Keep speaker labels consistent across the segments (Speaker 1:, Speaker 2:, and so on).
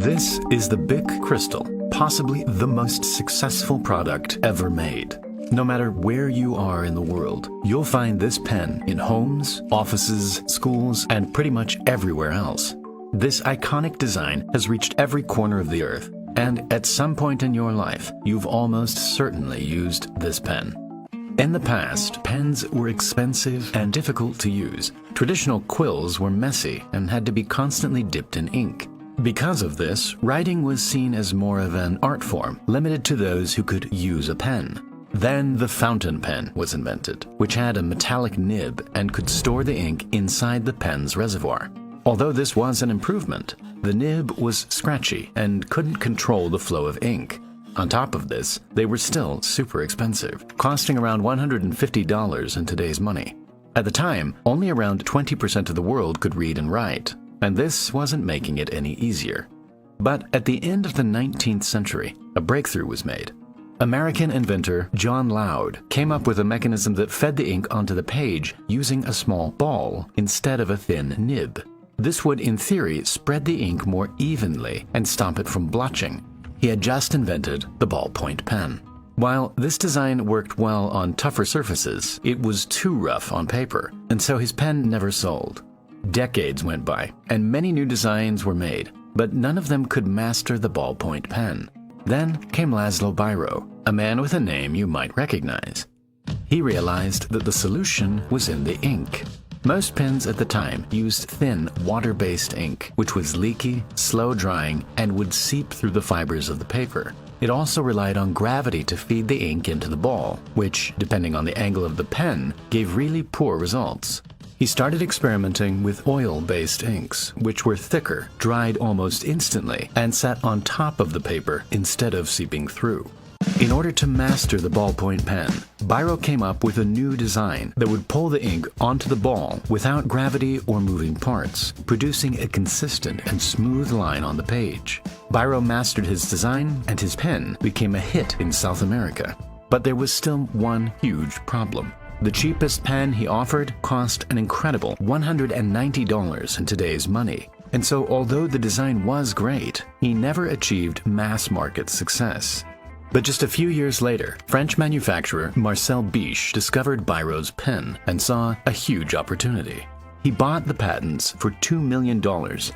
Speaker 1: This is the Bic Crystal, possibly the most successful product ever made. No matter where you are in the world, you'll find this pen in homes, offices, schools, and pretty much everywhere else. This iconic design has reached every corner of the earth, and at some point in your life, you've almost certainly used this pen. In the past, pens were expensive and difficult to use. Traditional quills were messy and had to be constantly dipped in ink. Because of this, writing was seen as more of an art form, limited to those who could use a pen. Then the fountain pen was invented, which had a metallic nib and could store the ink inside the pen's reservoir. Although this was an improvement, the nib was scratchy and couldn't control the flow of ink. On top of this, they were still super expensive, costing around $150 in today's money. At the time, only around 20% of the world could read and write, and this wasn't making it any easier. But at the end of the 19th century, a breakthrough was made. American inventor John Loud came up with a mechanism that fed the ink onto the page using a small ball instead of a thin nib. This would, in theory, spread the ink more evenly and stop it from blotching. He had just invented the ballpoint pen. While this design worked well on tougher surfaces, it was too rough on paper, and so his pen never sold. Decades went by, and many new designs were made, but none of them could master the ballpoint pen. Then came Laszlo Biro, a man with a name you might recognize. He realized that the solution was in the ink. Most pens at the time used thin, water-based ink, which was leaky, slow-drying, and would seep through the fibers of the paper. It also relied on gravity to feed the ink into the ball, which, depending on the angle of the pen, gave really poor results. He started experimenting with oil-based inks, which were thicker, dried almost instantly, and sat on top of the paper instead of seeping through. In order to master the ballpoint pen, Biro came up with a new design that would pull the ink onto the ball without gravity or moving parts, producing a consistent and smooth line on the page. Biro mastered his design, and his pen became a hit in South America. But there was still one huge problem. The cheapest pen he offered cost an incredible $190 in today's money. And so although the design was great, he never achieved mass market success. But just a few years later, French manufacturer Marcel Biche discovered Biro's pen and saw a huge opportunity. He bought the patents for $2 million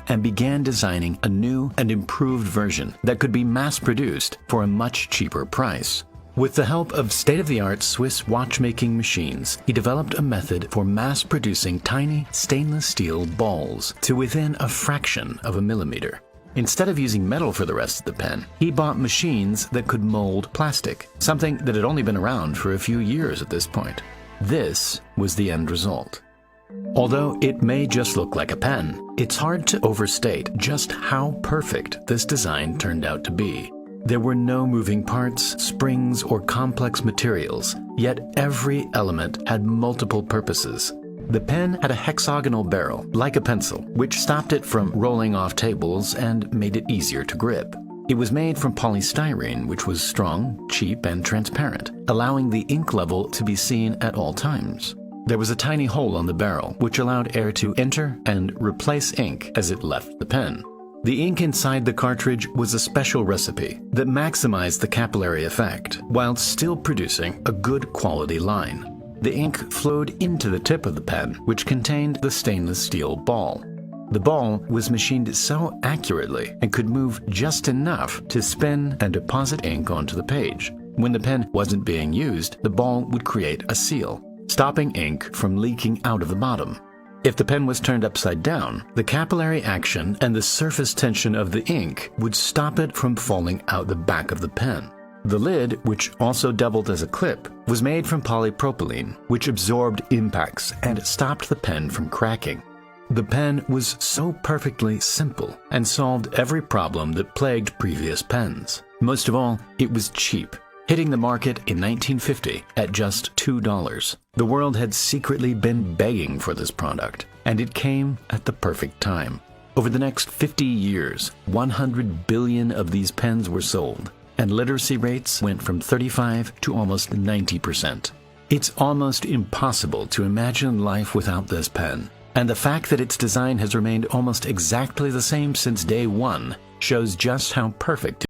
Speaker 1: and began designing a new and improved version that could be mass-produced for a much cheaper price. With the help of state-of-the-art Swiss watchmaking machines, he developed a method for mass-producing tiny stainless steel balls to within a fraction of a millimeter. Instead of using metal for the rest of the pen, he bought machines that could mold plastic, something that had only been around for a few years at this point. This was the end result. Although it may just look like a pen, it's hard to overstate just how perfect this design turned out to be. There were no moving parts, springs, or complex materials, yet every element had multiple purposes. The pen had a hexagonal barrel, like a pencil, which stopped it from rolling off tables and made it easier to grip. It was made from polystyrene, which was strong, cheap, and transparent, allowing the ink level to be seen at all times. There was a tiny hole on the barrel, which allowed air to enter and replace ink as it left the pen. The ink inside the cartridge was a special recipe that maximized the capillary effect while still producing a good quality line. The ink flowed into the tip of the pen, which contained the stainless steel ball. The ball was machined so accurately and could move just enough to spin and deposit ink onto the page. When the pen wasn't being used, the ball would create a seal, stopping ink from leaking out of the bottom. If the pen was turned upside down, the capillary action and the surface tension of the ink would stop it from falling out the back of the pen. The lid, which also doubled as a clip, was made from polypropylene, which absorbed impacts and stopped the pen from cracking. The pen was so perfectly simple and solved every problem that plagued previous pens. Most of all, it was cheap, hitting the market in 1950 at just $2. The world had secretly been begging for this product, and it came at the perfect time. Over the next 50 years, 100 billion of these pens were sold, and literacy rates went from 35 to almost 90%. It's almost impossible to imagine life without this pen. And the fact that its design has remained almost exactly the same since day one shows just how perfect